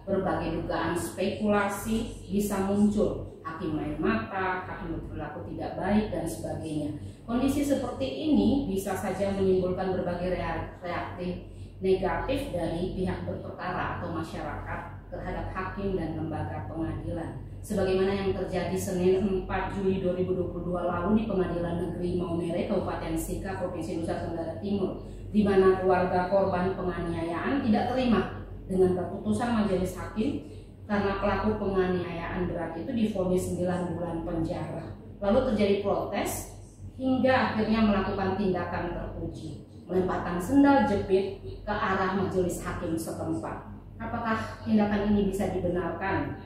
berbagai dugaan spekulasi bisa muncul, hakim main mata, hakim berperilaku tidak baik dan sebagainya. Kondisi seperti ini bisa saja menimbulkan berbagai reaksi negatif dari pihak berperkara atau masyarakat terhadap hakim dan lembaga pengadilan. Sebagaimana yang terjadi Senin 4 Juli 2022 lalu di Pengadilan Negeri Maumere, Kabupaten Sika, Provinsi Nusa Tenggara Timur, di mana keluarga korban penganiayaan tidak terima dengan keputusan majelis hakim karena pelaku penganiayaan berat itu divonis 9 bulan penjara. Lalu terjadi protes hingga akhirnya melakukan tindakan terpuji, melemparkan sendal jepit ke arah majelis hakim setempat. Apakah tindakan ini bisa dibenarkan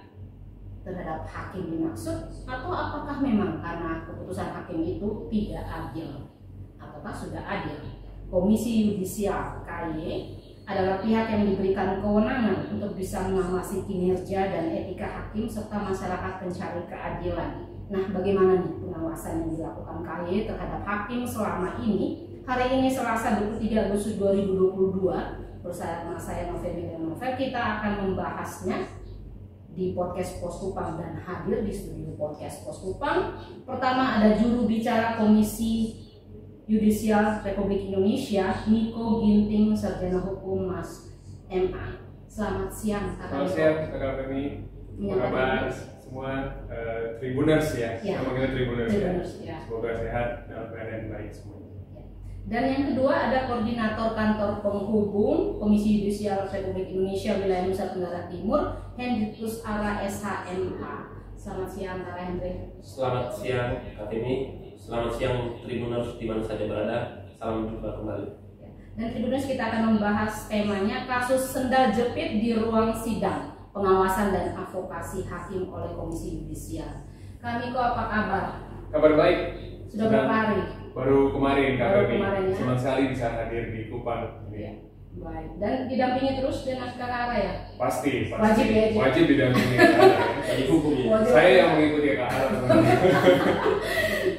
terhadap hakim dimaksud, atau apakah memang karena keputusan hakim itu tidak adil ataukah sudah adil? Komisi Yudisial KY adalah pihak yang diberikan kewenangan untuk bisa mengawasi kinerja dan etika hakim serta masyarakat pencari keadilan. Nah, bagaimana nih pengawasan yang dilakukan KY terhadap hakim selama ini? Hari ini Selasa 23 Agustus 2022 bersama saya Noveni dan Novel, kita akan membahasnya di podcast Poskupang dan hadir di studio podcast Poskupang. Pertama ada juru bicara Komisi Yudisial Republik Indonesia, Niko Ginting, Sarjana Hukum Mas MA. Selamat siang. Selamat siang, Kak Femi. Apa kabar semua Tribuners ya? Saya manggilnya Tribuners ya. Semoga sehat dalam keadaan baik semuanya. Dan yang kedua ada Koordinator Kantor Penghubung Komisi Yudisial Republik Indonesia Wilayah Nusa Tenggara Timur, Hendrikus Ara SHMH. Selamat siang Kak Hendrik. Selamat siang Kak Femi. Selamat siang Tribuners di mana saja berada. Salam jumpa kembali. Dan Tribuners, kita akan membahas temanya kasus sendal jepit di ruang sidang, pengawasan dan advokasi hakim oleh Komisi Yudisial. Kak Niko, apa kabar? Kabar baik. Sudah berapa hari? Baru kemarin Kak Femi. Ya? Senang sekali bisa hadir di Kupang. Ya. Baik. Dan didampingi terus dengan Kak Ara ya? Pasti. Wajib ya? Wajib didampingi Kak Ara. Jadi hukumnya. Saya yang mengikuti Kak Ara.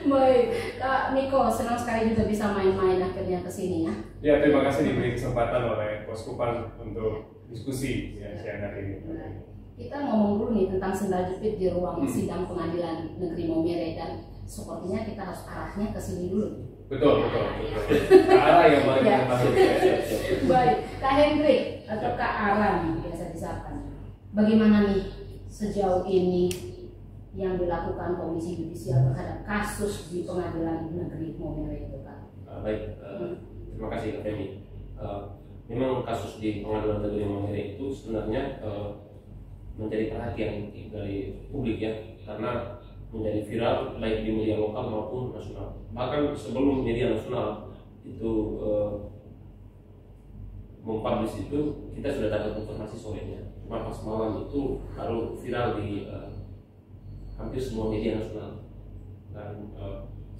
Baik, Kak Niko, senang sekali juga bisa main-main akhirnya ke sini ya. Ya, terima kasih diberi kesempatan oleh Poskupang untuk diskusi ya, siang hari ini. Nah, kita ngomong dulu nih tentang sendal jepit di ruang sidang Pengadilan Negeri Maumere, dan sepertinya kita harus arahnya ke sini dulu. Betul. Kak Ara yang paling masuk. Baik, Kak Hendrik atau Kak Ara biasa disapa. Bagaimana nih sejauh ini yang dilakukan Komisi Yudisial terhadap kasus di Pengadilan Negeri Maumere itu, Kak? Baik, terima kasih Kak Femi. Memang kasus di Pengadilan Negeri Maumere itu sebenarnya menjadi perhatian dari publik ya, karena menjadi viral baik di media lokal maupun nasional. Bahkan sebelum media nasional itu mempublish itu, kita sudah dapat informasi sorenya. Cuma pas malam itu baru viral di hampir semua media nasional. Dan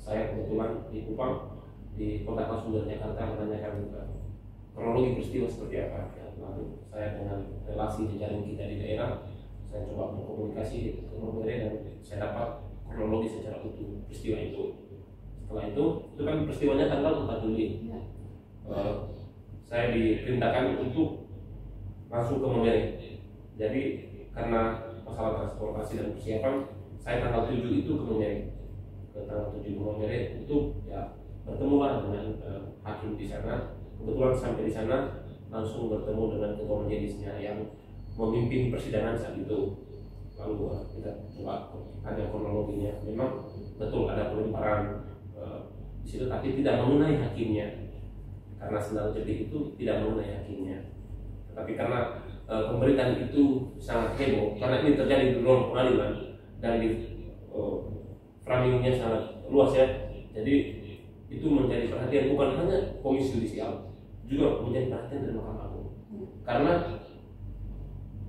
saya kebetulan di Kupang, di Kota Pasundan Jakarta, menanyakan kronologi peristiwa seperti apa. Lalu saya dengan relasi jejaring kita di daerah, saya coba berkomunikasi ke Maumere dan saya dapat kronologi secara utuh peristiwa itu. Setelah itu kan peristiwanya tanggal 4 Juli. Saya diperintahkan untuk langsung ke Maumere. Jadi karena masalah transportasi dan persiapan, saya tanggal 7 itu ke Maumere. Ke tanggal 7 di Maumere untuk ya bertemu dengan hakim di sana. Kebetulan sampai di sana langsung bertemu dengan ketua majelisnya yang memimpin persidangan saat itu. Lalu kita coba ada kronologinya. Memang betul ada pelemparan di situ, tapi tidak mengenai hakimnya, karena sendal jepit itu tidak mengenai hakimnya. Tapi karena pemberitaan itu sangat heboh, karena ini terjadi di ruang pengadilan dan di framingnya sangat luas ya. Jadi itu menjadi perhatian bukan hanya Komisi Yudisial, juga menjadi perhatian dari Mahkamah Agung. Karena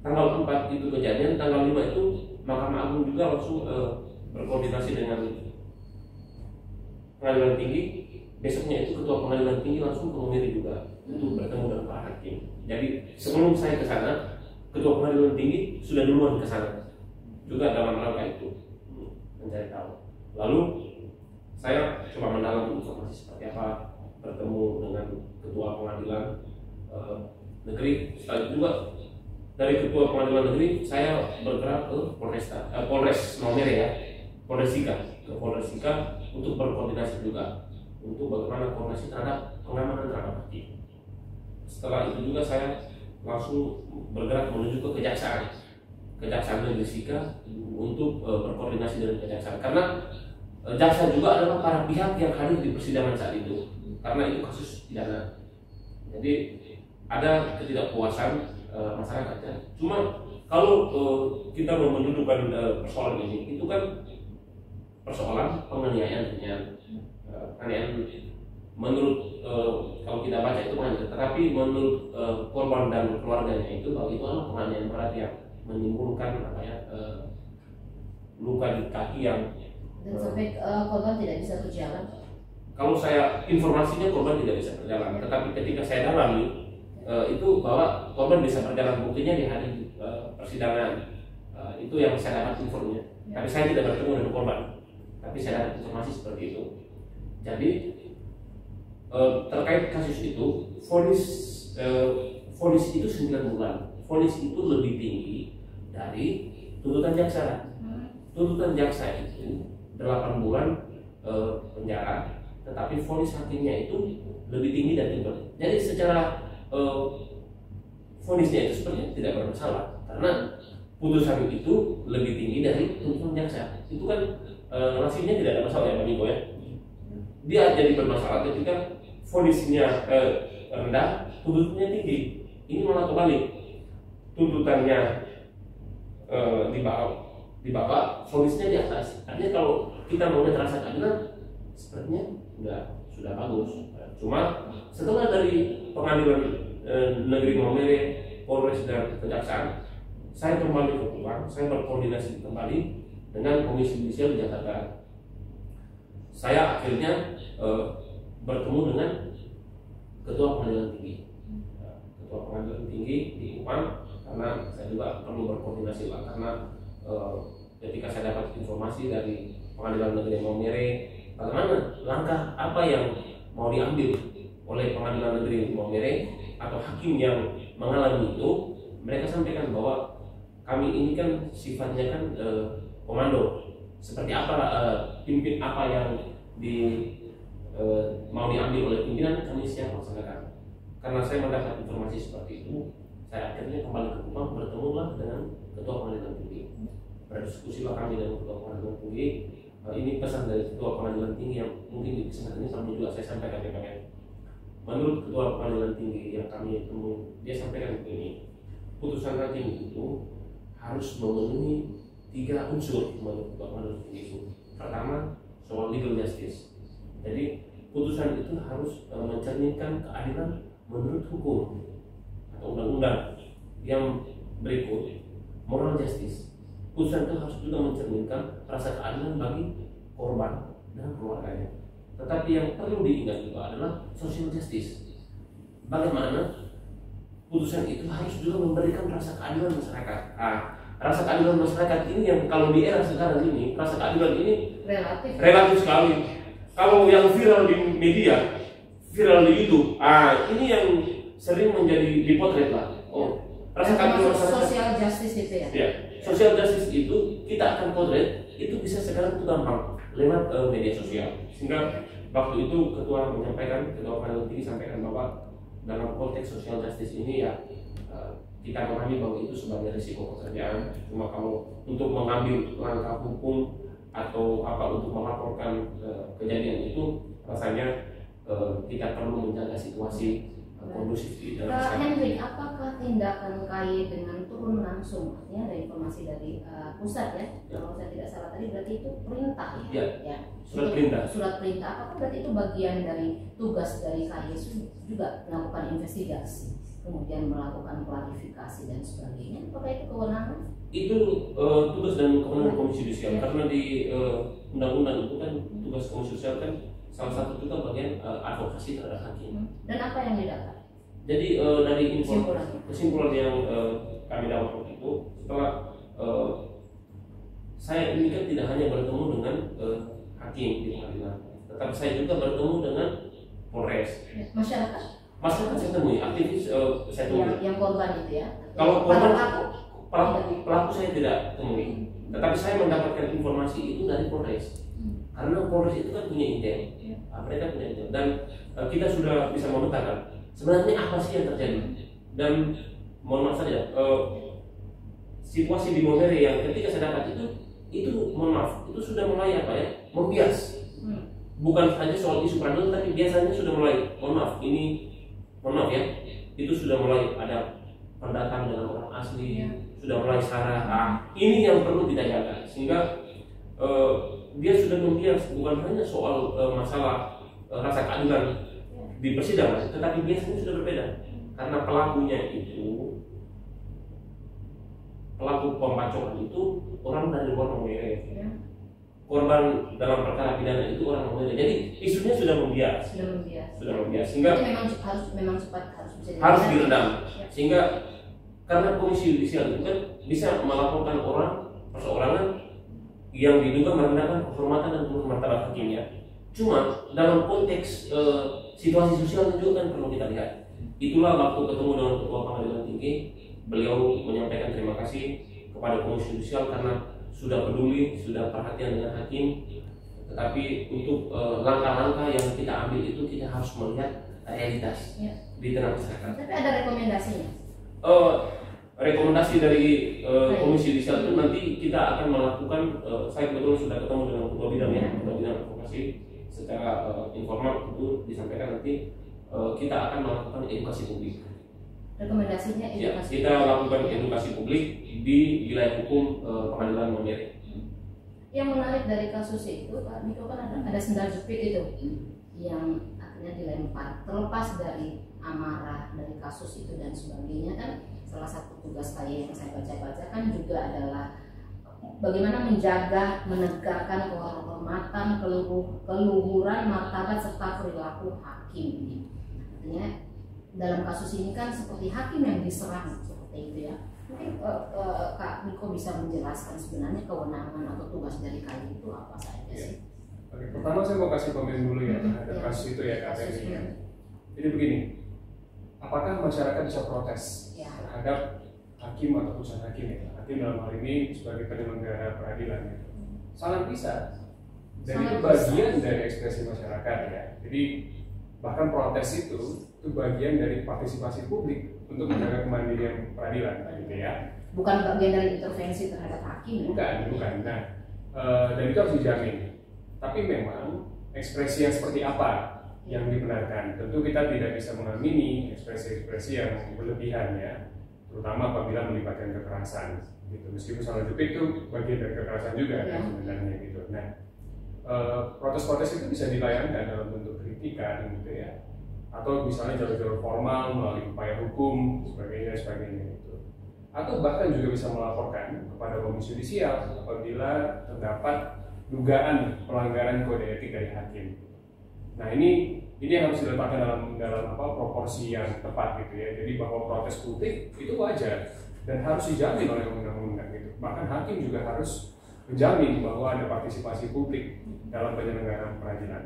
tanggal 4 itu kejadian, tanggal 5 itu Mahkamah Agung juga langsung berkoordinasi dengan Pengadilan Tinggi. Besoknya itu Ketua Pengadilan Tinggi langsung ke Maumere juga untuk bertemu dengan Pak Hakim. Jadi sebelum saya ke sana, Ketua Pengadilan Tinggi sudah duluan ke sana juga dalam rangka itu mencari tahu. Lalu saya coba mendalam informasi seperti apa, bertemu dengan Ketua Pengadilan Negeri. Setelah itu juga dari Ketua Pengadilan pengadilan negeri saya bergerak ke Polres Maumere ya, Polres Sika, ke Polres Sika untuk berkoordinasi juga untuk bagaimana koordinasi terhadap pengamanan terhadap hakim. Setelah itu juga saya langsung bergerak menuju ke Kejaksaan Negeri Sika untuk berkoordinasi dengan kejaksaan, karena jaksa juga adalah para pihak yang hadir di persidangan saat itu, karena itu kasus pidana. Jadi ada ketidakpuasan masyarakatnya. Cuma kalau kita mau mendudukan persoalan ini, itu kan persoalan penganiayaan menurut kalau kita baca itu penganiayaan, tetapi menurut korban dan keluarganya itu bahwa itu adalah penganiayaan berat yang menimbulkan luka di kaki yang dan sampai korban tidak bisa berjalan. Kalau saya informasinya korban tidak bisa berjalan, tetapi ketika saya dalami itu bahwa korban bisa berjalan, buktinya di hari persidangan itu yang saya dapat infonya. Tapi saya tidak bertemu dengan korban, tapi saya dapat informasi seperti itu. Jadi terkait kasus itu, vonis itu 9 bulan. Vonis itu lebih tinggi dari tuntutan jaksa. Tuntutan jaksa itu 8 bulan penjara, tetapi vonis hakimnya itu lebih tinggi dari itu. Jadi secara vonisnya itu sebenarnya tidak bermasalah, karena putusan itu lebih tinggi dari tuntutan jaksa. Itu kan rasanya tidak ada masalah ya Pak Miko ya. Dia jadi bermasalah ketika vonisnya rendah, tuntutannya tinggi. Ini malah kebalik, tuntutannya di bawah, vonisnya di atas. Artinya kalau kita mau rasa keadilan, sepertinya sudah bagus. Cuma setelah dari pengadilan negeri Maumere, Polres dan Kejaksaan, saya kembali ke Kupang, saya berkoordinasi kembali dengan Komisi Judisial di Jakarta. Saya akhirnya bertemu dengan Ketua Pengadilan Tinggi. Ketua Pengadilan Tinggi di Kupang, karena saya juga perlu berkoordinasi Pak, karena ketika saya dapat informasi dari Pengadilan Negeri Maumere, bagaimana langkah apa yang mau diambil oleh Pengadilan Negeri Maumere atau hakim yang mengalami itu, mereka sampaikan bahwa kami ini kan sifatnya kan komando, seperti apa pimpin apa yang mau diambil oleh pimpinan, kami siap laksanakan. Karena saya mendapat informasi seperti itu, saya akhirnya kembali ke Kupang, bertemulah dengan Ketua Pengadilan Tinggi. Berdiskusilah kami dengan Ketua Pengadilan Tinggi. Ini pesan dari Ketua Pengadilan Tinggi yang mungkin di kesempatan ini perlu juga saya sampaikan ke kalian. Menurut Ketua Pengadilan Tinggi yang kami temui, dia sampaikan begini, putusan hakim itu harus memenuhi 3 unsur menurut Ketua Pengadilan Tinggi itu. Pertama, soal legal justice. Jadi putusan itu harus mencerminkan keadilan menurut hukum atau undang-undang. Yang berikut, moral justice. Putusan itu harus juga mencerminkan rasa keadilan bagi korban dan keluarganya. Tetapi yang perlu diingat juga adalah social justice. Bagaimana putusan itu harus juga memberikan rasa keadilan masyarakat. Rasa keadilan masyarakat ini yang kalau di era sekarang ini, rasa keadilan ini relatif sekali. Kalau yang viral di media, viral di YouTube, ini yang sering menjadi dipotret lah. Rasa keadilan masyarakat. Social justice itu ya? Ya, social justice itu kita akan potret, itu bisa sekarang itu gampang lewat media sosial. Sehingga waktu itu Ketua Pengadilan Tinggi sampaikan bahwa dalam konteks social justice ini ya kita memahami bahwa itu sebagai risiko pekerjaan. Cuma kalau untuk mengambil langkah hukum atau apa untuk melaporkan kejadian itu, rasanya kita perlu menjaga situasi kondusif di dalam masyarakat. Henry, apakah tindakan KY dengan turun langsung, artinya ada informasi dari pusat ya? Kalau saya tidak salah tadi berarti itu perintah ya? Ya. Surat perintah. Surat perintah, apakah berarti itu bagian dari tugas dari KY juga melakukan investigasi, kemudian melakukan klarifikasi dan sebagainya? Apakah itu kewenangan? Itu tugas dan kewenangan Komisi Judisial ya. Karena di undang-undang itu kan tugas Komisi Judisial kan salah satu juga bagian advokasi terhadap hakim. Dan apa yang didapat? Jadi dari kesimpulan yang kami dapat waktu itu, setelah saya ini kan tidak hanya bertemu dengan hakim di pengadilan, tetapi saya juga bertemu dengan Polres. Masyarakat saya temui, aktivis saya temui. Yang korban itu ya? Kalau korban pelaku saya tidak temui, tetapi saya mendapatkan informasi itu dari Polres. Karena Polres itu kan punya intel, mereka punya intel, dan kita sudah bisa memetakan sebenarnya apa sih yang terjadi. Dan mohon maaf saja, situasi di Momere yang ketika saya dapat itu mohon maaf, itu sudah mulai apa ya, membias. Bukan saja soal isu peradilan, tapi biasanya sudah mulai, mohon maaf ya, itu sudah mulai ada pendatang dengan orang asli, sudah mulai sara. Ini yang perlu kita jaga, sehingga dia sudah membias, bukan hanya soal masalah rasa keadilan di persidangan, tetapi biasanya sudah berbeda karena pelaku pembacokan itu orang dari luar Momere. Korban dalam perkara pidana itu orang Momere. Jadi isunya sudah membias. Sehingga memang cepat harus diredam. Sehingga karena komisi yudisial itu kan bisa melaporkan orang perseorangan yang diduga merendahkan kehormatan dan martabat hakimnya. Cuma dalam konteks situasi sosial juga kan perlu kita lihat. Itulah waktu ketemu dengan Ketua Pengadilan Tinggi, beliau menyampaikan terima kasih kepada komisi yudisial karena sudah peduli, sudah perhatian dengan hakim. Tetapi untuk langkah-langkah yang kita ambil itu kita harus melihat realitas di tengah masyarakat. Tapi ada rekomendasinya? Rekomendasi dari komisi yudisial itu nanti kita akan melakukan. Saya kebetulan sudah ketemu dengan ketua bidang advokasi secara informal, itu disampaikan nanti kita akan melakukan edukasi publik. Rekomendasinya edukasi. Kita lakukan edukasi publik di wilayah hukum Pengadilan Momere. Yang menarik dari kasus itu, Pak Niko, kan ada sendal jepit itu yang akhirnya dilempar. Terlepas dari amarah dari kasus itu dan sebagainya, kan salah satu tugas saya yang saya baca-baca kan juga adalah bagaimana menjaga, menegakkan kehormatan, keluhuran, martabat serta perilaku hakim. Artinya dalam kasus ini kan seperti hakim yang diserang seperti itu ya. Mungkin Kak Niko bisa menjelaskan sebenarnya kewenangan atau tugas dari KAI itu apa saja sih? Oke, pertama saya mau kasih komen dulu ya terhadap kasus itu ya Kak Penny ya. Jadi begini, apakah masyarakat bisa protes terhadap hakim atau putusan hakim ya? Hakim dalam hal ini sebagai penyelenggara peradilan ya. Sangat bisa. Dan itu bagian dari ekspresi masyarakat ya. Jadi bahkan protes itu bagian dari partisipasi publik untuk menjaga kemandirian peradilan gitu ya. Bukan bagian dari intervensi terhadap hakim. Bukan. Nah, dan itu harus dijamin. Tapi memang ekspresi yang seperti apa yang dibenarkan? Tentu kita tidak bisa mengamini ekspresi-ekspresi yang berlebihan ya, terutama apabila melibatkan kekerasan. Gitu. Meskipun salah jepit itu bagian dari kekerasan juga kan sebenarnya gitu. Nah, protes-protes itu bisa dilayangkan dalam bentuk kritikan gitu ya, atau misalnya jalur-jalur formal melalui upaya hukum sebagainya gitu. Atau bahkan juga bisa melaporkan kepada komisi yudisial apabila terdapat dugaan pelanggaran kode etik dari hakim. Nah ini yang harus diletakkan dalam proporsi yang tepat gitu ya. Jadi bahwa protes publik itu wajar dan harus dijamin oleh undang-undang gitu. Bahkan hakim juga harus menjamin bahwa ada partisipasi publik dalam penyelenggaraan peradilan.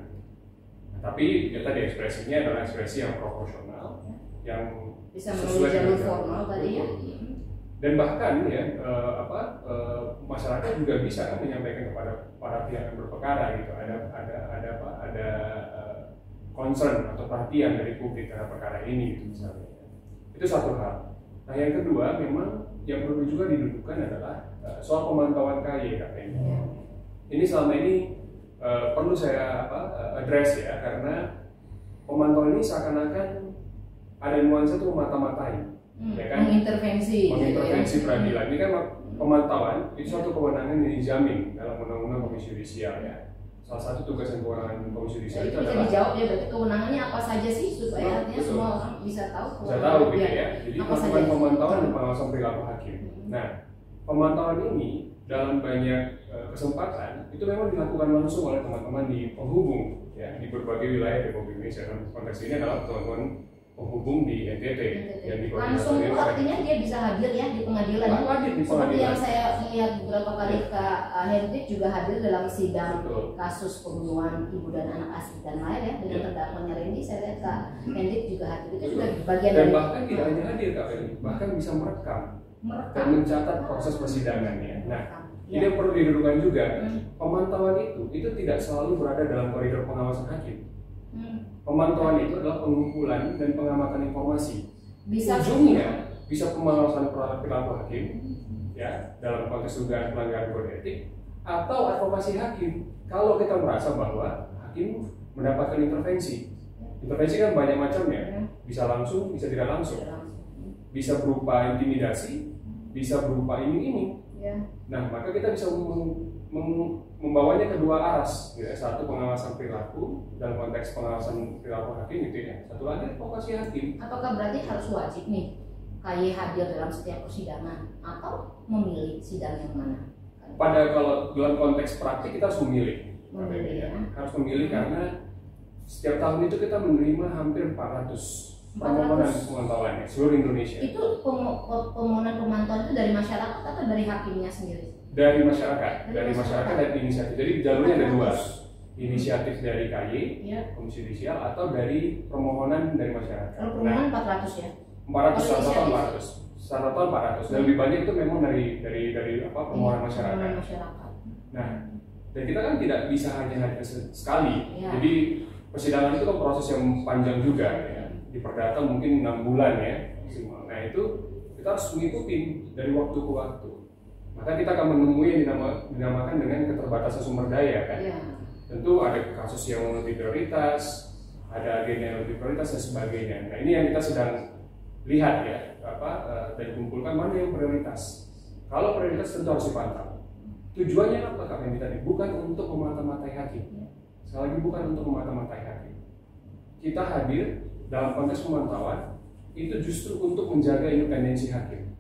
Nah, tapi ya tadi ekspresinya adalah ekspresi yang proporsional, yang bisa melalui jalur formal tadi ya. Dan bahkan ya masyarakat juga bisa kan menyampaikan kepada para pihak yang berperkara gitu. Ada concern atau perhatian dari publik terhadap perkara ini gitu misalnya. Itu satu hal. Nah yang kedua memang yang perlu juga didudukan adalah soal pemantauan KAI katanya. Ini selama ini perlu saya address ya, karena pemantauan ini seakan-akan ada nuansa tuh mata-matain, ya kan? Mengintervensi peradilan. Ini kan pemantauan itu suatu kewenangan yang dijamin dalam undang-undang komisi yudisial ya. Salah satu tugas dan kewenangan komisi yudisial itu adalah dijawab ya, berarti kewenangannya apa saja sih supaya artinya semua orang bisa tahu. Bisa tahu gitu ya. Jadi melakukan pemantauan dan pengawasan perilaku hakim. Nah, pemantauan ini dalam banyak kesempatan itu memang dilakukan langsung oleh teman-teman di penghubung ya di berbagai wilayah Republik Indonesia. Dalam konteks ini adalah teman-teman penghubung di NTT yang langsung itu artinya dia bisa hadir ya di pengadilan. Seperti yang saya lihat beberapa kali Kak Hendrik juga hadir dalam sidang kasus pembunuhan ibu dan anak asli dan lain ya dengan terdakwanya Randy. Saya lihat Kak Hendrik juga hadir, itu juga bagian dan bahkan tidak hanya hadir Kak Randy, bahkan bisa merekam dan mencatat proses persidangannya. Nah, Ya. ini yang perlu didudukkan juga. Pemantauan itu tidak selalu berada dalam koridor pengawasan hakim. Pemantauan itu adalah pengumpulan dan pengamatan informasi. Ujungnya bisa pengawasan perilaku hakim, ya, dalam konteks dugaan pelanggaran kode etik, atau advokasi hakim. Kalau kita merasa bahwa hakim mendapatkan intervensi, intervensi kan banyak macamnya, bisa langsung, bisa tidak langsung, bisa berupa intimidasi, bisa berupa iming-iming. Nah, maka kita bisa membawanya ke dua aras, ya. Satu pengawasan perilaku dalam konteks pengawasan perilaku hakim gitu ya. Satu lagi advokasi hakim. Apakah berarti harus wajib nih KY hadir dalam setiap persidangan atau memilih sidang yang mana? Kalau dalam konteks praktik kita harus memilih, ya. Harus memilih karena setiap tahun itu kita menerima hampir 400 permohonan pemantauan seluruh Indonesia. Itu permohonan pemantauan itu dari masyarakat atau dari hakimnya sendiri? Dari masyarakat dan inisiatif. Jadi jalurnya ada dua, inisiatif dari KY, Komisi Yudisial, atau dari permohonan dari masyarakat. Kalau permohonan 400 ya? 400, 400. Dan lebih banyak itu memang dari permohonan masyarakat. Nah, dan kita kan tidak bisa hanya sekali. Jadi persidangan itu kan proses yang panjang juga ya. Di perdata mungkin 6 bulan ya maksimal. Nah itu kita harus mengikuti dari waktu ke waktu. Maka kita akan menemui yang dinamakan dengan keterbatasan sumber daya kan. Tentu ada kasus yang lebih prioritas, ada agenda yang lebih prioritas dan sebagainya. Nah ini yang kita sedang lihat ya, dan kumpulkan mana yang prioritas. Kalau prioritas tentu harus dipantau. Tujuannya apa kami tadi? Bukan untuk memata-matai hakim. Sekali lagi bukan untuk memata-matai hakim. Kita hadir dalam konteks pemantauan itu justru untuk menjaga independensi hakim.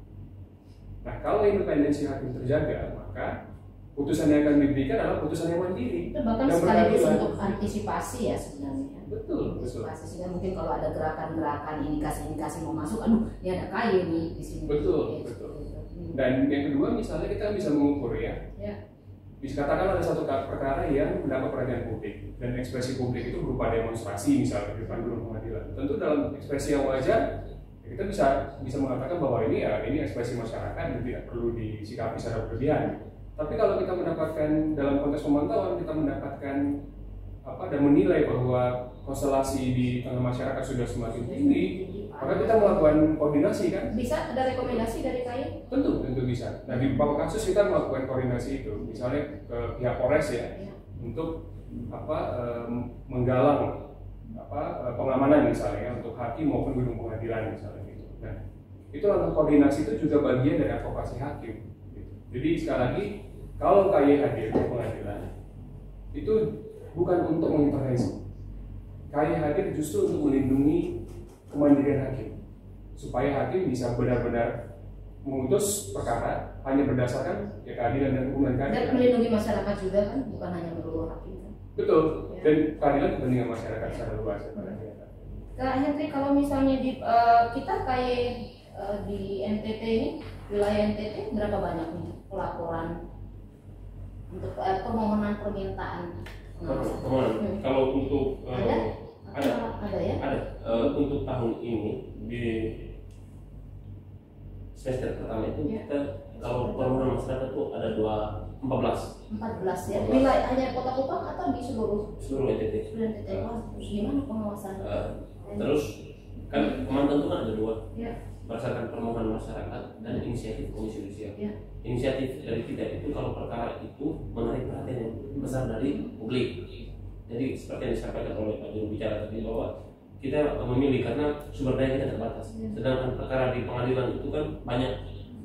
Nah, kalau independensi hakim terjaga, maka putusan yang akan diberikan adalah putusan yang mandiri. Itu bahkan sekaligus untuk antisipasi ya sebenarnya. Betul. Sehingga mungkin kalau ada gerakan-gerakan indikasi-indikasi mau masuk, aduh, ini ada KY nih di sini. Betul. Dan yang kedua misalnya kita bisa mengukur ya. Bisa katakan ada satu perkara yang mendapat perhatian publik dan ekspresi publik itu berupa demonstrasi misalnya di depan gedung pengadilan. Tentu dalam ekspresi yang wajar kita bisa mengatakan bahwa ini ekspresi masyarakat dan tidak perlu disikapi secara berlebihan. Tapi kalau kita mendapatkan dalam konteks pemantauan kita mendapatkan dan menilai bahwa konstelasi di tengah masyarakat sudah semakin tinggi, maka kita melakukan koordinasi kan? Bisa ada rekomendasi dari KY? Tentu bisa. Nah di beberapa kasus kita melakukan koordinasi itu, misalnya ke pihak Polres ya, untuk menggalang pengamanan misalnya untuk hakim maupun gedung pengadilan misalnya gitu. Nah itu langkah koordinasi itu juga bagian dari advokasi hakim. Gitu. Jadi sekali lagi kalau KY hadir di pengadilan itu bukan untuk mengintervensi. KY hadir justru untuk melindungi kemandirian hakim, supaya hakim bisa benar-benar memutus perkara hanya berdasarkan keadilan dan hukuman keadilan. Dan melindungi masyarakat juga kan, bukan hanya melulu hakim kan? Betul. Dan keadilan kepentingan masyarakat secara luas. Kak Henry, kalau misalnya kita KY di NTT ini, wilayah NTT berapa banyak nih pelaporan untuk permohonan permintaan? Kalau untuk ada ya? Ada. Untuk tahun ini di semester pertama itu kita kalau permohonan masyarakat itu ada 14 ya. Wilayah hanya Kota Kupang atau di seluruh NTT? Seluruh NTT. Terus gimana pengawasan? Terus kan pemantauan itu kan ada 2. Ya. Berdasarkan permohonan masyarakat dan inisiatif Komisi Yudisial. Inisiatif dari kita itu kalau perkara itu menarik perhatian yang besar dari publik. Jadi seperti yang disampaikan oleh Pak Juru Bicara tadi bahwa kita memilih karena sumber daya kita terbatas. Sedangkan perkara di pengadilan itu kan banyak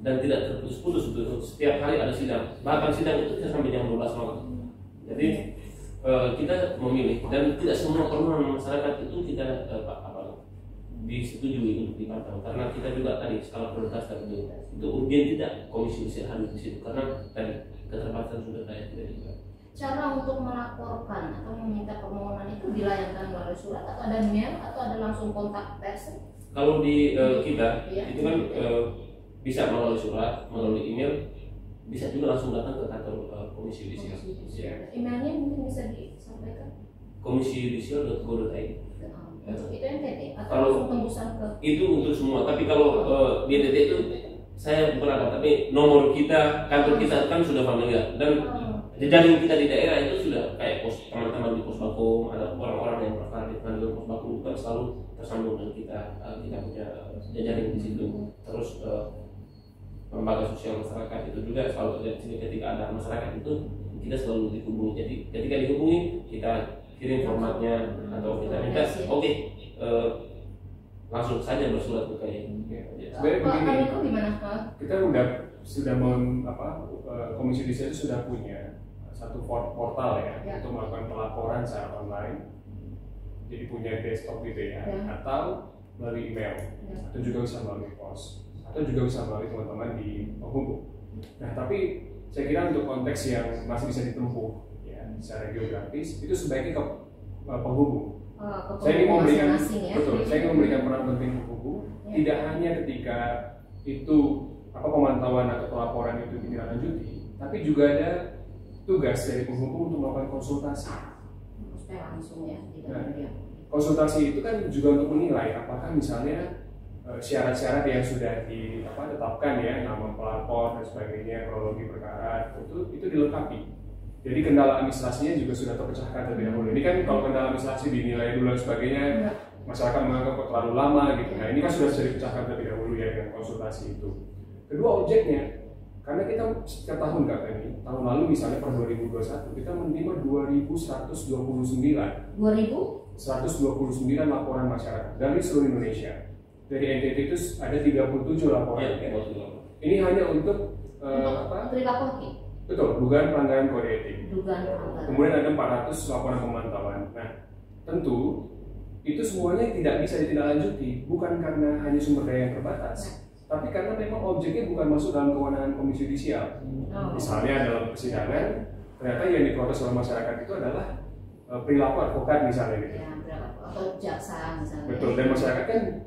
dan tidak terputus-putus gitu. Setiap hari ada sidang. Bahkan sidang itu bisa sampai jam 12 malam. Jadi kita memilih dan tidak semua permohonan masyarakat itu kita disetujui untuk dipantau karena kita juga tadi skala prioritas tadi itu urgen tidak Komisi Yudisial hadir di situ karena tadi keterbatasan sumber daya tidak juga. Cara untuk melaporkan atau meminta permohonan itu dilayangkan melalui surat atau ada mail atau ada langsung kontak person? Kalau di kita itu kan bisa melalui surat, melalui email, bisa juga langsung datang ke kantor Komisi Yudisial. Emailnya mungkin bisa disampaikan? komisi-yudisial.go.id. Untuk itu NTT atau kalau tembusan ke? Itu untuk semua, tapi kalau di NTT itu saya bukan apa, tapi nomor kita, kantor kita kan sudah familiar dan jejaring kita di daerah itu sudah kayak teman-teman di pos bakum, ada orang-orang yang berkarir di pos bakum kan selalu tersambung dengan kita. Kita punya jejaring di situ. Terus lembaga sosial masyarakat itu juga selalu ada di sini. Ketika ada masyarakat itu kita selalu dihubungi. Jadi ketika dihubungi kita kirim formatnya atau kita minta, oke, langsung saja bersurat ke KAI. Sebenarnya begini, gimana Pak? kita sudah Komisi Judisial itu sudah punya satu portal ya untuk melakukan pelaporan secara online. Jadi punya desktop gitu ya, atau melalui email, atau juga bisa melalui pos, atau juga bisa melalui teman-teman di penghubung. Nah, tapi saya kira untuk konteks yang masih bisa ditempuh ya secara geografis itu sebaiknya ke penghubung. Saya ingin memberikan saya ingin memberikan peran penting penghubung, tidak hanya ketika itu pemantauan atau pelaporan itu ditindaklanjuti, tapi juga ada tugas dari penghubung untuk melakukan konsultasi. Langsung ya, tidak konsultasi itu kan juga untuk menilai apakah misalnya syarat-syarat yang sudah ditetapkan ya, nama pelapor dan sebagainya, kronologi perkara itu dilengkapi. Jadi kendala administrasinya juga sudah terpecahkan terlebih dahulu. Ini kan kalau kendala administrasi dinilai dulu dan sebagainya, masyarakat menganggap kok terlalu lama gitu. Nah ini kan sudah bisa dipecahkan terlebih dahulu ya dengan konsultasi itu. Kedua, objeknya, karena kita setiap tahun Kak Tani, tahun lalu misalnya per 2021 kita menerima 2.129 laporan masyarakat dari seluruh Indonesia. Dari NTT itu ada 37 laporan. Ini hanya untuk betul, dugaan pelanggaran kode etik. Kemudian ada 400 laporan pemantauan. Nah, tentu itu semuanya tidak bisa ditindaklanjuti, bukan karena hanya sumber daya yang terbatas, tapi karena memang objeknya bukan masuk dalam kewenangan Komisi Judisial. Misalnya dalam persidangan, ternyata yang diprotes oleh masyarakat itu adalah perilaku advokat misalnya gitu. Atau jaksa misalnya. Betul, dan masyarakat kan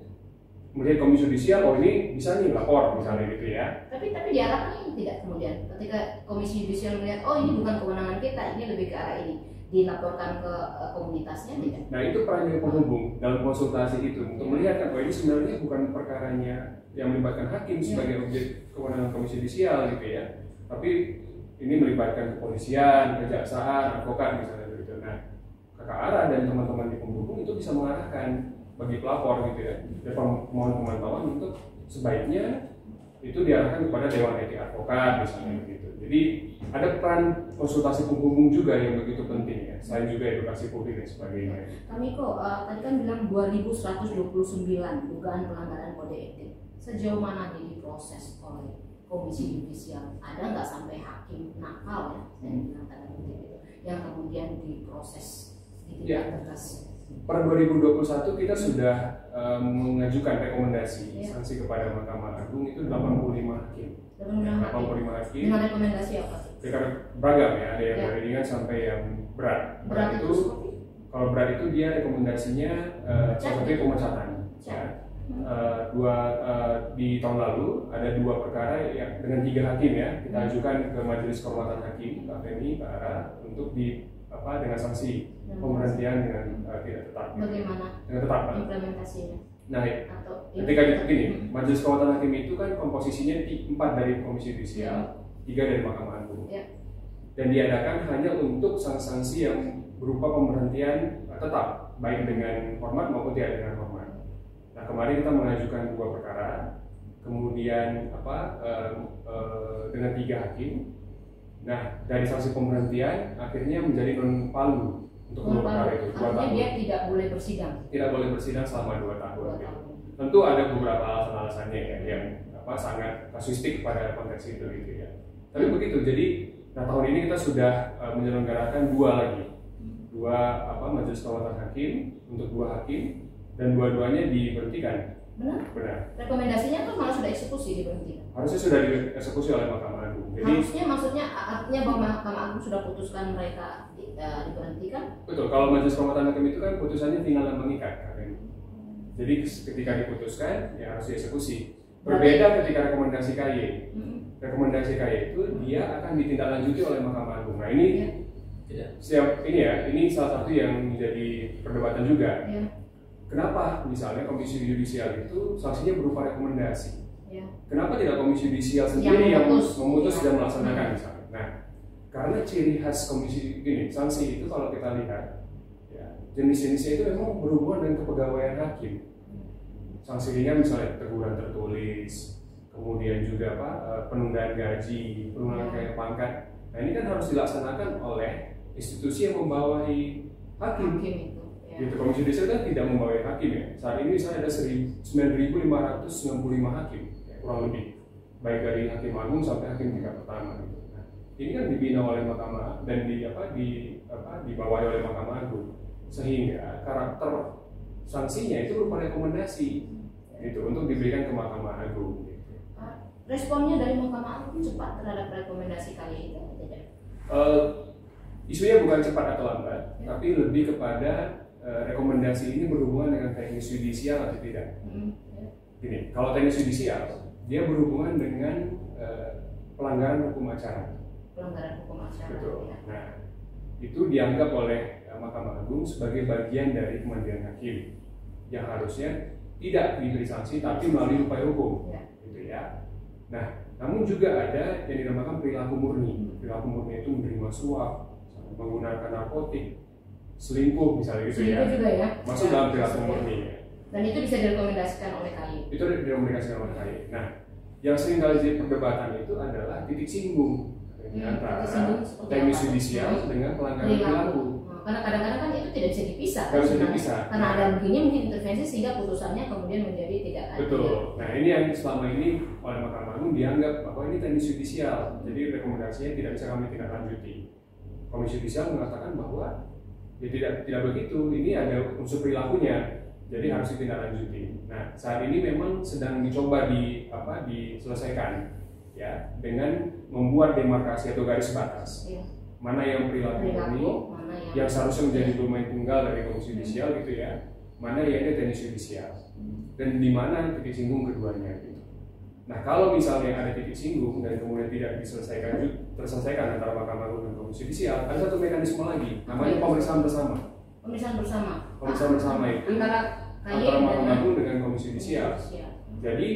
melihat Komisi Judisial, oh ini bisa nih lapor misalnya gitu ya. Tapi diarahkan tidak kemudian ketika Komisi Judisial melihat, oh ini bukan kewenangan kita, ini lebih ke arah ini, dilaporkan ke komunitasnya tidak? Nah itu peran yang penghubung dalam konsultasi itu untuk melihat kan, oh ini sebenarnya bukan perkaranya yang melibatkan hakim sebagai objek kewenangan Komisi Judisial gitu ya, tapi ini melibatkan kepolisian, kejaksaan, advokat misalnya gitu. Nah kakak Ara dan teman-teman di penghubung itu bisa mengarahkan bagi pelapor gitu ya, dan pemohon pemantauan untuk sebaiknya itu diarahkan kepada Dewan Etik Advokat misalnya begitu. Jadi ada peran konsultasi penghubung juga yang begitu penting ya, selain juga edukasi publik dan sebagainya. Kami kok tadi kan bilang 2.129 dugaan pelanggaran kode etik. Sejauh mana ini diproses oleh Komisi Judisial? Ada nggak sampai hakim nakal ya, saya bilang tanda kutip itu, yang kemudian diproses ditindak tegas? Per 2021 kita sudah mengajukan rekomendasi sanksi kepada Mahkamah Agung itu 85 hakim. 85 hakim. Dengan rekomendasi apa? Beragam ya, ada yang ringan sampai yang berat. Berat itu kalau berat itu dia rekomendasinya salah satunya pemecatan. Ya. Di tahun lalu ada 2 perkara yang dengan 3 hakim ya kita ajukan ke Majelis Kehormatan Hakim Pak Femi, Pak Ara untuk dengan sanksi pemberhentian dengan tidak tetap. Bagaimana? Dengan tetap. Implementasinya. Nah, ketika begini, Majelis Kehormatan Hakim itu kan komposisinya 4 dari Komisi Judisial, 3 dari Mahkamah Agung. Dan diadakan hanya untuk sanksi-sanksi yang berupa pemberhentian tetap, baik dengan hormat maupun tidak dengan hormat. Nah, kemarin kita mengajukan 2 perkara, kemudian dengan 3 hakim. Nah, dari sanksi pemberhentian akhirnya menjadi non palu untuk 2 perkara itu. 2 tahun. Dia tidak boleh bersidang. Tidak boleh bersidang selama 2 tahun. Tentu ada beberapa alasan-alasannya ya, yang sangat kasuistik pada konteks itu gitu ya. Tapi begitu. Jadi, tahun ini kita sudah menyelenggarakan 2 lagi, 2 Majelis Kehormatan Hakim untuk 2 hakim dan dua-duanya diberhentikan. Benar. Rekomendasinya kan malah sudah eksekusi diberhentikan. Harusnya sudah dieksekusi oleh Mahkamah Agung. Jadi artinya bahwa Mahkamah Agung sudah putuskan mereka diberhentikan. Betul. Kalau Majelis Kehormatan Hakim itu kan putusannya final dan mengikat. Jadi ketika diputuskan ya harus dieksekusi. Berbeda ketika rekomendasi KY. Rekomendasi KY itu dia akan ditindaklanjuti oleh Mahkamah Agung. Nah ini ini salah satu yang menjadi perdebatan juga. Kenapa misalnya Komisi Judisial itu sanksinya berupa rekomendasi? Ya. Kenapa tidak komisi yudisial sendiri yang memutus ya. dan melaksanakan misalnya? Nah, karena ciri khas komisi gini, sanksi itu kalau kita lihat ya, jenis-jenisnya itu memang berhubungan dengan kepegawaian hakim. Sanksi ringan misalnya teguran tertulis, kemudian juga penundaan gaji, penundaan kayak pangkat. Nah ini kan harus dilaksanakan oleh institusi yang membawahi hakim. Itu. Ya. Gitu, komisi yudisial kan tidak membawahi hakim ya. Saat ini misalnya ada 9.595 hakim, ya, kurang lebih, baik dari hakim agung sampai hakim tingkat pertama. Gitu. Nah, ini kan dibina oleh Mahkamah dan dibawahi oleh Mahkamah Agung, sehingga karakter sanksinya itu berupa rekomendasi, gitu, untuk diberikan ke Mahkamah Agung. Gitu. Responnya dari Mahkamah Agung cepat terhadap rekomendasi kali itu tidak? Isunya bukan cepat atau lambat, tapi lebih kepada rekomendasi ini berhubungan dengan teknis yudisial atau tidak. Gini, kalau teknis yudisial, dia berhubungan dengan pelanggaran hukum acara. Pelanggaran hukum acara. Betul. Ya. Nah, itu dianggap oleh Mahkamah Agung sebagai bagian dari Kemandirian Hakim yang harusnya tidak diberi sanksi, tapi melalui upaya hukum. Ya. Gitu ya. Nah, namun juga ada yang dinamakan perilaku murni. Perilaku murni itu menerima suap, menggunakan narkotik, selingkuh misalnya gitu ya. Selingkuh juga ya. Masuk dalam perilaku murni. Dan itu bisa direkomendasikan oleh KAY. Itu direkomendasikan oleh KAY. Nah, yang sering kali jadi perdebatan itu adalah titik singgung antara teknis yudisial dengan pelanggaran perilaku. Karena kadang-kadang kan itu tidak bisa dipisah. Tidak bisa dipisah. Karena ada begini mungkin intervensi sehingga putusannya kemudian menjadi tidak adil. Betul. Nah ini yang selama ini oleh Mahkamah Agung dianggap bahwa ini teknis yudisial, jadi rekomendasinya tidak bisa kami tindak lanjuti. Komisi yudisial mengatakan bahwa ya tidak begitu. Ini ada unsur perilakunya, jadi harus ditindaklanjuti. Nah saat ini memang sedang dicoba diselesaikan ya dengan membuat demarkasi atau garis batas. Ya. Mana yang perilaku murni, yang seharusnya menjadi domain tunggal dari komisi yudisial gitu ya, mana yang ada teknis yudisial, dan di mana titik singgung keduanya gitu. Nah kalau misalnya ada titik singgung dan kemudian tidak terselesaikan antara Mahkamah Agung dan komisi yudisial, ada satu mekanisme lagi, namanya pemeriksaan bersama. Pemeriksaan bersama. Pemeriksaan bersama itu antara Mahkamah Agung dengan komisi yudisial. Jadi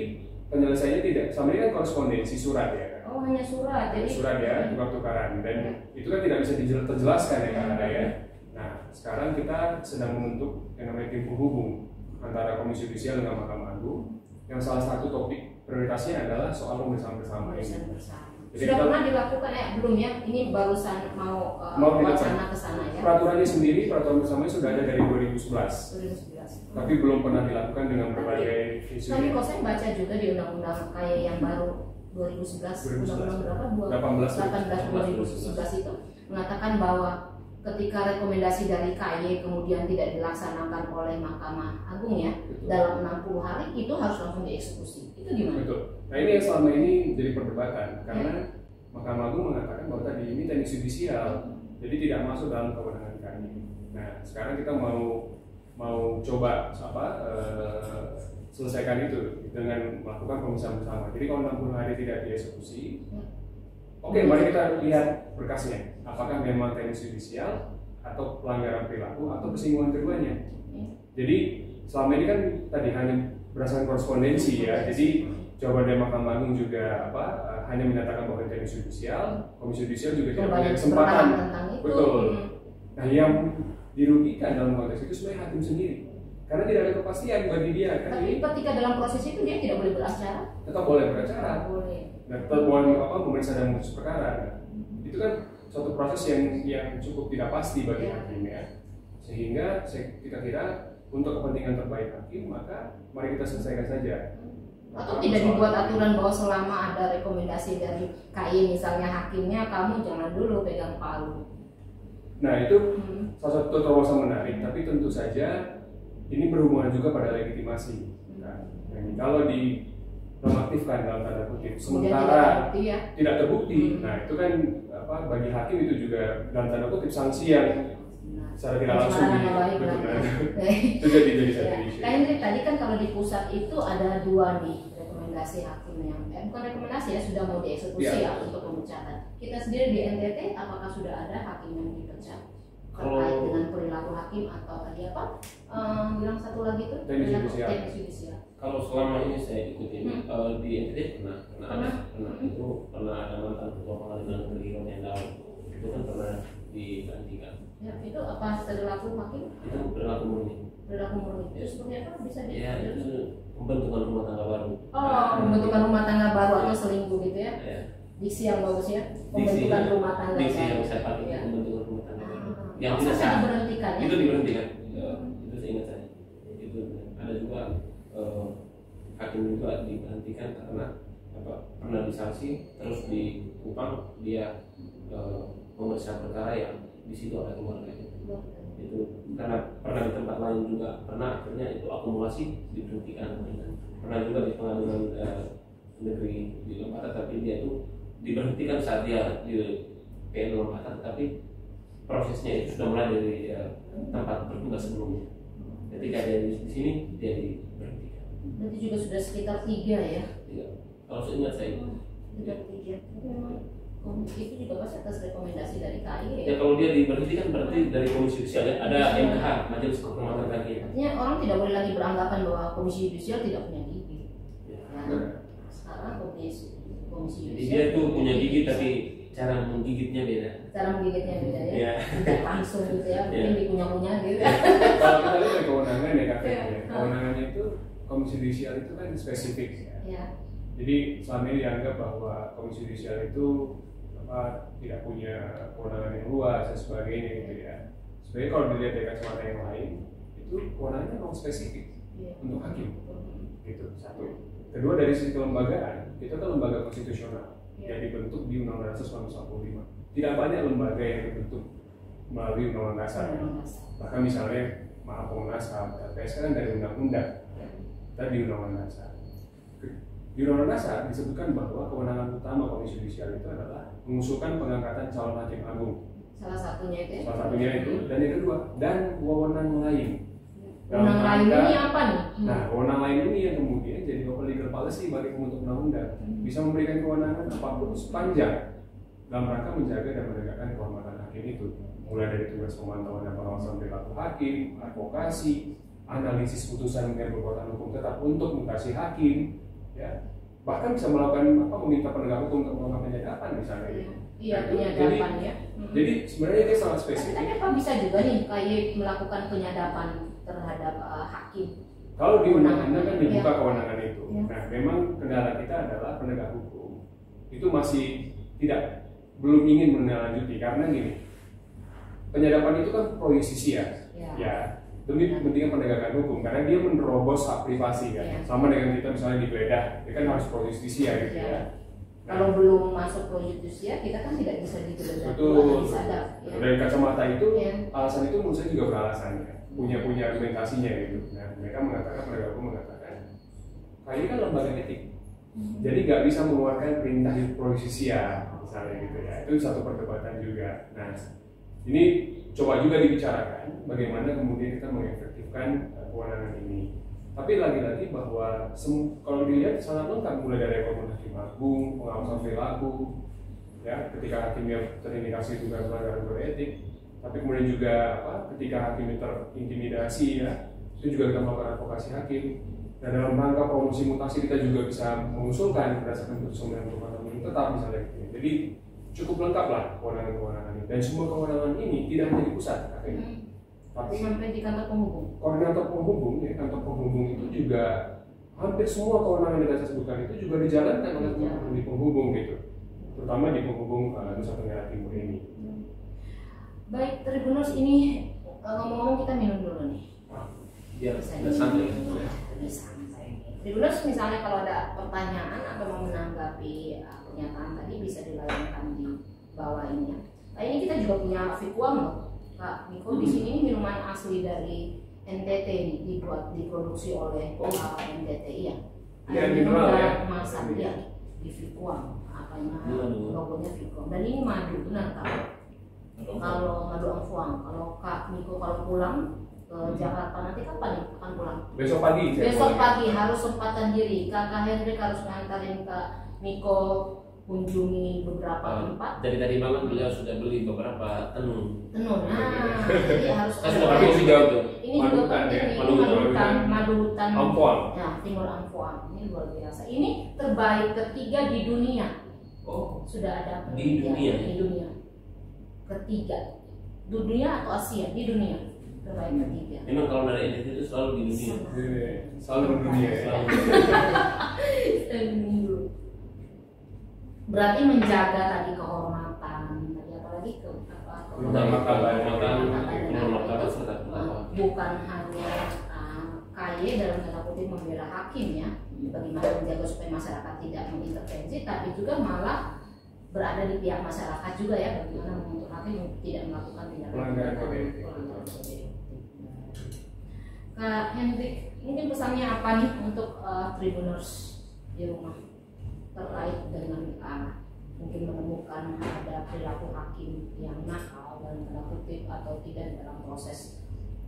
penyelesaiannya tidak, sama ini kan korespondensi surat ya. Oh hanya surat, jadi surat ya, tukar-tukaran, dan itu kan tidak bisa terjelaskan ya Kak ya. Nah sekarang kita sedang membentuk yang namanya tim penghubung antara komisi yudisial dengan Mahkamah Agung, yang salah satu topik prioritasnya adalah soal pemeriksaan bersama. Pemeriksaan bersama. Sudah pernah dilakukan ya belum ya? Ini barusan mau wacana ke sana ya. Peraturannya sendiri, peraturan bersamanya sudah ada dari 2011. Tapi belum pernah dilakukan dengan berbagai isu. Tapi kok saya baca juga di undang-undang kayak yang baru 2011 undang-undang berapa? 18 2011 itu mengatakan bahwa ketika rekomendasi dari KAY kemudian tidak dilaksanakan oleh Mahkamah Agung ya, betul, dalam 60 hari itu harus langsung dieksekusi. Itu gimana? Betul. Nah ini yang selama ini jadi perdebatan karena Mahkamah Agung mengatakan bahwa tadi ini teknis yudisial, jadi tidak masuk dalam kewenangan KAY. Nah sekarang kita mau coba selesaikan itu dengan melakukan pemeriksaan bersama. Jadi kalau 60 hari tidak dieksekusi, oke, mari kita lihat berkasnya. Apakah memang teknis yudisial atau pelanggaran perilaku atau persinggungan keduanya. Jadi selama ini kan tadi hanya berdasarkan korespondensi ya. Jadi jawaban dari Mahkamah Agung juga hanya menyatakan bahwa teknis yudisial, komisi yudisial juga tidak punya kesempatan. Betul. Nah yang dirugikan dalam konteks itu sebenarnya hakim sendiri. Karena tidak ada kepastian bagi dia. Tapi ketika dalam proses itu dia tidak boleh beracara. Tetap boleh beracara. Boleh. Dan tetap boleh memeriksa dan memutus perkara. Itu kan suatu proses yang cukup tidak pasti bagi hakim ya. Sehingga kita kira untuk kepentingan terbaik hakim maka mari kita selesaikan saja. Atau tidak dibuat aturan bahwa selama ada rekomendasi dari KAY misalnya hakimnya kamu jangan dulu pegang palu. Nah itu salah satu terobosan menarik, tapi tentu saja ini berhubungan juga pada legitimasi. Nah, kalau dinonaktifkan dalam tanda kutip, sementara tidak terbukti, nah itu kan bagi hakim itu juga dalam tanda kutip sanksi yang secara tidak langsung itu jadi satu isu. Kayak tadi kan kalau di pusat itu ada 2 nih rekomendasi hakim yang bukan rekomendasi ya sudah mau dieksekusi ya untuk pemecatan. Kita sendiri di NTT apakah sudah ada hakim yang dipecat terkait dengan perilaku perilaku hakim atau tadi apa bilang satu lagi itu Teknis perilaku judisial. teknis judisial. Kalau selama ini saya ikutin di NTT pernah itu pernah ada mantan ketua pengadilan negeri Rondendau itu kan pernah digantikan. Ya, itu apa perilaku hakim? Itu perilaku murni. Perilaku murni. Itu seperti apa bisa di? Ya itu pembentukan rumah tangga baru. Oh, pembentukan rumah tangga baru atau selingkuh gitu ya? Ya. Diksi yang bagus ya. Pembentukan rumah tangga Diksi yang baru. saya pakai Ya. pembentukan rumah tangga baru. Yang Masa tidak sah. diberhentikan ya? Itu diberhentikan. Itu seingat saya. Itu ada juga hakim juga diberhentikan karena pernah disanksi terus diupang dia memeriksa perkara yang di situ ada keluarga itu karena pernah di tempat lain juga pernah akhirnya itu akumulasi diberhentikan. Pernah juga di pengadilan negeri di Lembata tapi dia itu diberhentikan saat dia di PN Lembata tapi prosesnya itu sudah mulai dari tempat bertugas sebelumnya. Ketika dia di sini dia diberhentikan. Berarti juga sudah sekitar 3 ya? Tidak. Kalau seingat saya Sudah 3. Tapi memang komisi itu juga pasti atas rekomendasi dari KAI ya? ya kalau dia diberhentikan berarti dari komisi judisial ya. Ada MKH Majelis Kehormatan Hakim. Artinya orang tidak boleh lagi beranggapan bahwa komisi judisial tidak punya gigi. Ya. Ya. Sekarang komisi Jadi judisial dia tuh punya gigi tapi cara menggigitnya beda. cara menggigitnya beda ya? Iya. Tidak langsung gitu ya, mungkin dikunyah-kunyah gitu. Kalau kita lihat dari kewenangan ya Kak, Iya. kewenangannya itu komisi judisial itu kan spesifik ya. Ya. Jadi selama ini dianggap bahwa komisi judisial itu tidak punya kewenangan yang luas dan sebagainya gitu ya. Sebenarnya kalau dilihat dari kacamata yang lain, itu kewenangannya memang spesifik Iya. untuk hakim. Gitu satu. Kedua dari sisi kelembagaan, kita kan lembaga konstitusional yang dibentuk di Undang-Undang Dasar 1945. Tidak banyak lembaga yang dibentuk melalui Undang-Undang Dasar. Bahkan misalnya maaf Komnas HAM, LPSK kan dari undang-undang, dan di Undang-Undang Dasar. Di Undang-Undang Dasar disebutkan bahwa kewenangan utama komisi judisial itu adalah mengusulkan pengangkatan calon hakim agung. Salah satunya itu ya? Salah satunya itu, dan yang kedua, dan wewenang lain. Wewenang lain ini apa nih? Nah, wewenang lain ini yang kemudian jadi open legal policy bagi pembentuk undang-undang. Bisa memberikan kewenangan apapun sepanjang dalam rangka menjaga dan menegakkan kehormatan hakim itu. Mulai dari tugas pemantauan dan pengawasan perilaku hakim, advokasi, analisis putusan dengan kekuatan hukum tetap untuk mutasi hakim, ya. Bahkan bisa melakukan meminta penegak hukum untuk melakukan penyadapan misalnya. Iya, penyadapan ya. Jadi sebenarnya ini sangat Tapi spesifik. apa bisa juga nih KAI melakukan penyadapan terhadap hakim? Kalau di undang-undang kan dibuka Iya. kewenangan itu. Iya. Nah, memang kendala kita adalah penegak hukum itu masih belum ingin menindaklanjuti karena gini, penyadapan itu kan pro justisia, ya demi kepentingan penegakan hukum karena dia menerobos hak privasi kan, sama dengan kita misalnya digeledah, dia kan harus pro justisia gitu ya. Kalau belum masuk pro justisia, kita kan tidak bisa digeledah, Betul. disadap. Ya. Dari kacamata itu, Ya. alasan itu menurut saya juga beralasan ya, punya argumentasinya gitu. Nah, mereka mengatakan, penegak hukum mengatakan, kayaknya kan lembaga etik, jadi nggak bisa mengeluarkan perintah pro justisia misalnya gitu ya. Itu satu perdebatan juga. Nah, ini coba juga dibicarakan bagaimana kemudian kita mengefektifkan kewenangan ini. Tapi lagi-lagi bahwa kalau dilihat sangat lengkap mulai dari rekomendasi hakim agung, pengawasan perilaku, ya ketika hakimnya terindikasi dugaan pelanggaran kode etik, tapi kemudian juga ketika hakimnya terintimidasi ya, itu juga kita melakukan advokasi hakim. Dan dalam rangka promosi mutasi kita juga bisa mengusulkan berdasarkan putusan yang berkekuatan hukum tetap misalnya gitu. Jadi cukup lengkap lah kewenangan-kewenangan ini. Dan semua kewenangan ini tidak hanya di pusat, tapi sampai di kantor penghubung. Koordinator penghubung, ya kantor penghubung itu juga hampir semua kewenangan yang saya sebutkan itu juga dijalankan oleh teman-teman di penghubung gitu, terutama di penghubung Nusa Tenggara Timur ini. Baik, Tribuners ini ngomong-ngomong kita minum dulu nih. Biar santai. Tribuners misalnya kalau ada pertanyaan atau mau menanggapi pernyataan tadi bisa dilayangkan di bawah ini ya. Nah ini kita juga punya Vikuam loh, Kak Niko. Di sini minuman asli dari NTT nih, diproduksi oleh NTT ya. Ada minum dan kemasan ya di Vikuam, logonya Vikuam. Dan ini madu, benar Kak? Kalau madu angfuang, kalau Kak Niko kalau pulang ke Jakarta nanti kapan nih akan pulang? Besok pagi. Besok pagi harus sempatkan diri. Kakak Hendrik harus ngantarin Kak Niko kunjungi beberapa tempat. Dari tadi malam beliau sudah beli beberapa tenun. Tenun. Nah, jadi harus Saya sudah tahu sih jawab tuh. ini juga Madutan, penting ya. nih, ini madu hutan Ampuan. ya, Timur Ampuan ini luar biasa. Ini terbaik ketiga di dunia. Oh, Sudah ada Di dunia? di dunia ketiga, dunia atau Asia, di dunia terbaik ketiga. memang kalau dari edit itu selalu di dunia. Selalu dunia ya. Selalu. Dulu. Berarti menjaga tadi kehormatan, tadi apalagi ke apa? Kehormatan serta Bukan hanya KY dalam tanda kutip membela hakim ya, bagaimana menjaga supaya masyarakat tidak mengintervensi, tapi juga malah berada di pihak masyarakat juga ya, bagaimana menuntut hakim tidak melakukan tindakan Pelanggaran kode etik. Kak Hendrik, mungkin pesannya apa nih untuk tribuners di rumah terkait dengan mungkin menemukan ada perilaku hakim yang nakal dalam tanda kutip atau tidak dalam proses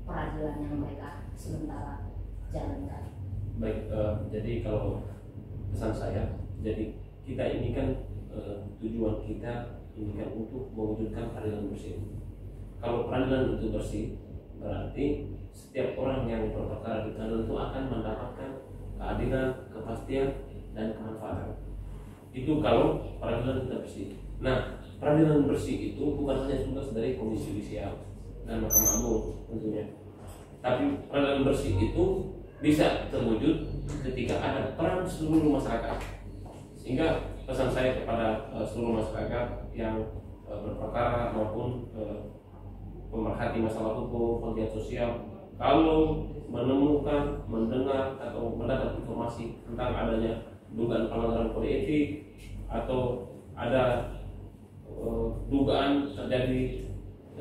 peradilan yang mereka sementara jalankan. Baik, jadi kalau pesan saya, jadi kita ini kan tujuan kita ini kan untuk mewujudkan peradilan bersih. Kalau peradilan itu bersih, berarti setiap orang yang berperkara di pengadilan itu akan mendapatkan keadilan, kepastian, dan kemanfaatan. Itu kalau peradilan kita bersih. Nah, peradilan bersih itu bukan hanya tugas dari Komisi Yudisial dan Mahkamah Agung tentunya, tapi peradilan bersih itu bisa terwujud ketika ada peran seluruh masyarakat. Sehingga pesan saya kepada seluruh masyarakat yang berperkara maupun pemerhati masalah hukum, pegiat sosial, kalau menemukan, mendengar atau mendapat informasi tentang adanya dugaan pelanggaran kode etik atau ada dugaan terjadi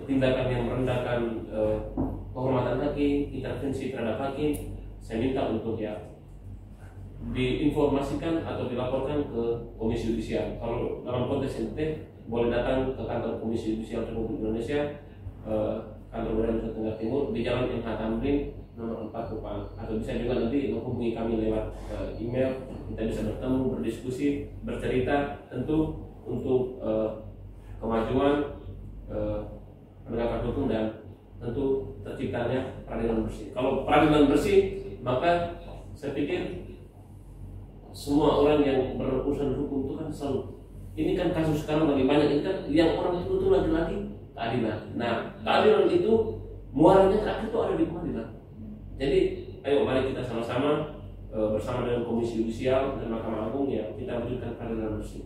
tindakan yang merendahkan kehormatan hakim, intervensi terhadap hakim, saya minta untuk ya diinformasikan atau dilaporkan ke Komisi Yudisial. Kalau dalam konteks ini boleh datang ke kantor Komisi Yudisial Republik Indonesia, kantor wilayah Nusa Tenggara Timur di Jalan MH Tamrin nomor 4 Kupang, atau bisa juga nanti menghubungi kami lewat email. Kita bisa bertemu, berdiskusi, bercerita tentu untuk kemajuan penegakan hukum dan tentu terciptanya peradilan bersih. Kalau peradilan bersih, maka saya pikir semua orang yang berurusan hukum itu kan selalu, ini kan kasus sekarang lagi banyak, ini kan yang orang itu lagi-lagi keadilan. Nah, keadilan itu muaranya terakhir itu ada di pengadilan. Jadi, ayo mari kita sama-sama bersama dengan Komisi Yudisial dan Mahkamah Agung ya kita wujudkan peradilan bersih.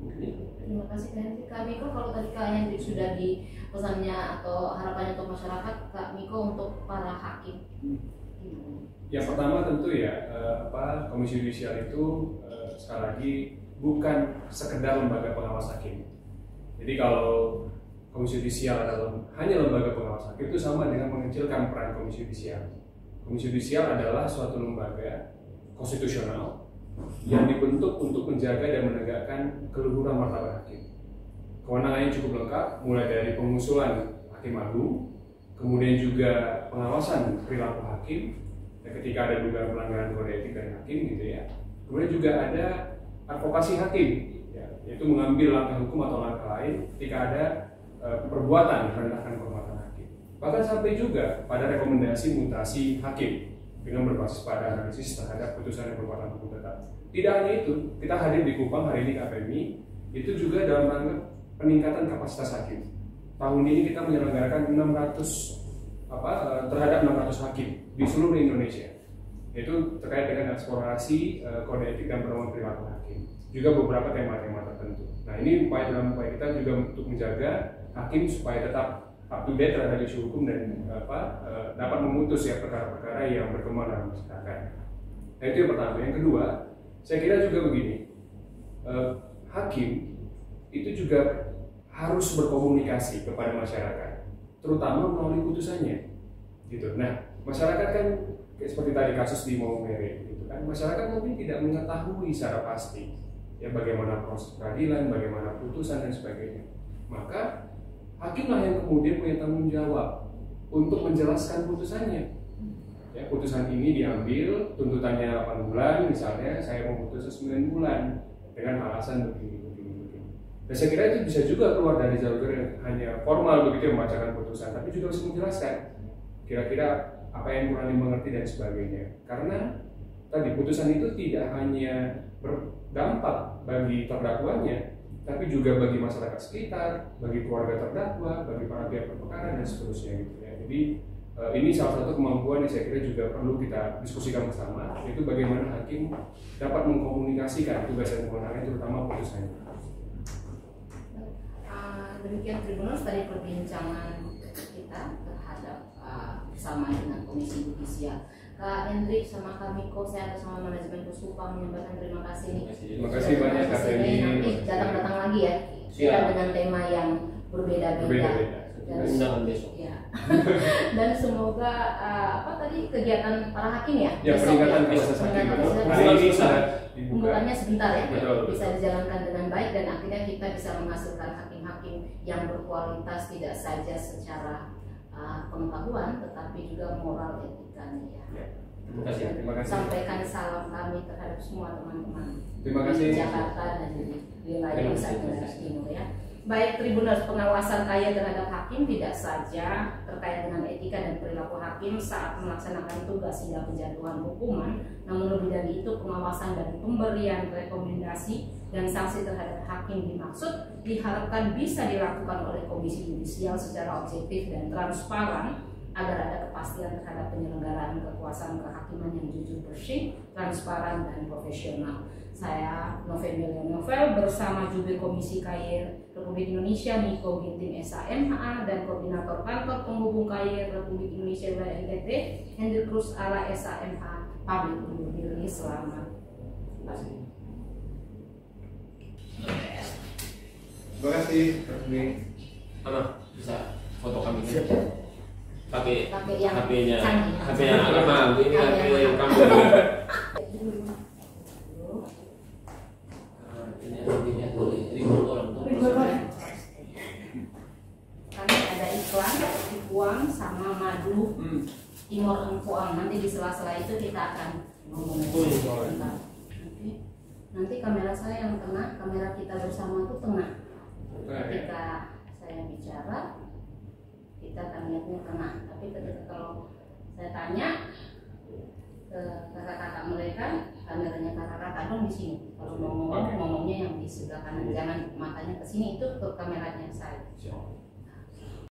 Mungkin itu. Terima kasih Kak Hendrik. Kak Miko, kalau tadi Kak Hendrik sudah di pesannya atau harapannya untuk masyarakat, Kak Miko untuk para hakim. Yang pertama tentu ya Komisi Yudisial itu sekali lagi bukan sekedar lembaga pengawas hakim. Jadi kalau Komisi Yudisial adalah hanya lembaga pengawas hakim, itu sama dengan mengecilkan peran Komisi Yudisial. Komisi Yudisial adalah suatu lembaga konstitusional yang dibentuk untuk menjaga dan menegakkan keluhuran martabat hakim. Kewenangannya cukup lengkap, mulai dari pengusulan hakim agung, kemudian juga pengawasan perilaku hakim, ya, ketika ada dugaan pelanggaran kode etik dari hakim gitu ya. Kemudian juga ada advokasi hakim, ya, yaitu mengambil langkah hukum atau langkah lain ketika ada perbuatan merendahkan kehormatan hakim. Bahkan sampai juga pada rekomendasi mutasi hakim dengan berbasis pada analisis terhadap putusan yang bermuatan hukum tetap. Tidak hanya itu, kita hadir di Kupang hari ini KPMI itu juga dalam rangka peningkatan kapasitas hakim. Tahun ini kita menyelenggarakan 600 terhadap 600 hakim di seluruh Indonesia. Yaitu terkait dengan eksplorasi kode etik dan pedoman perilaku hakim. Juga beberapa tema-tema tertentu. Nah, ini dalam upaya kita juga untuk menjaga hakim supaya tetap up to date terhadap isu hukum dan dapat memutus ya perkara-perkara yang berkembang dalam masyarakat. Nah, itu yang pertama. Yang kedua, saya kira juga begini, hakim itu juga harus berkomunikasi kepada masyarakat, terutama melalui putusannya, gitu. Nah, masyarakat kan seperti tadi kasus di Maumere, gitu kan, masyarakat mungkin tidak mengetahui secara pasti ya bagaimana proses peradilan, bagaimana putusan dan sebagainya. Maka hakimlah yang kemudian punya tanggung jawab untuk menjelaskan putusannya. Ya, putusan ini diambil, tuntutannya 8 bulan, misalnya saya mau putus 9 bulan dengan alasan begini. Dan saya kira itu bisa juga keluar dari jalur yang hanya formal begitu membacakan putusan, tapi juga harus menjelaskan kira-kira apa yang kurang dimengerti dan sebagainya. Karena tadi putusan itu tidak hanya berdampak bagi terdakwanya, tapi juga bagi masyarakat sekitar, bagi keluarga terdakwa, bagi para pihak perkara dan seterusnya gitu ya. Jadi ini salah satu kemampuan yang saya kira juga perlu kita diskusikan bersama, yaitu bagaimana hakim dapat mengkomunikasikan tugas dan kewenangannya terutama putusannya. Demikian Tribunal tadi perbincangan kita terhadap bersama dengan Komisi Yudisial. Kak Hendrik sama Kak Miko, saya atas nama manajemen Pusupang menyampaikan terima kasih nih. Terima kasih banyak Kak Teni. Nanti datang-datang lagi ya. Kita dengan tema yang berbeda-beda. Undangan besok. Ya. Dan semoga kegiatan para hakim ya. Ya, peningkatan kapasitas hakim. Hari ini sudah pembukaannya sebentar ya. Betul. Bisa dijalankan dengan baik dan akhirnya kita bisa menghasilkan hakim-hakim yang berkualitas tidak saja secara pengetahuan tetapi juga moral etikanya ya. Terima kasih. Terima kasih. Sampaikan salam kami terhadap semua teman-teman Terima kasih. di Jakarta dan di wilayah Nusa Tenggara Timur ya. Baik, Tribunal, pengawasan kaya terhadap hakim tidak saja terkait dengan etika dan perilaku hakim saat melaksanakan tugas hingga penjatuhan hukuman, namun lebih dari itu pengawasan dan pemberian rekomendasi dan sanksi terhadap hakim dimaksud diharapkan bisa dilakukan oleh Komisi Yudisial secara objektif dan transparan agar ada kepastian terhadap penyelenggaraan kekuasaan kehakiman yang jujur, bersih, transparan, dan profesional. Saya Novelia Novel bersama Jubir Komisi KY Republik Indonesia Miko Ginting SAMHA dan Koordinator Kantor Penghubung KY Republik Indonesia wilayah NTT Hendrik Cruz Ala SAMHA pamit undur diri. Selamat. Terima kasih. Mana bisa foto kami kan? Pakai yang HP-nya, canggih. HP-nya lama. Ini HP kamu. Ini HP-nya ribuan orang tuh. Kami ada iklan, tipuan sama madu Timor Engkuang. Nanti di sela-sela itu kita akan ngomong. Nanti kamera saya yang tengah, kamera kita bersama itu tengah. Ketika saya bicara, kita akan lihatnya tengah. Tapi ketika kalau saya tanya ke kakak-kakak mereka, kameranya kakak-kakak dong di sini. Kalau mau ngomong, ngomongnya yang di sebelah kanan, jangan matanya ke sini, itu ke kameranya saya.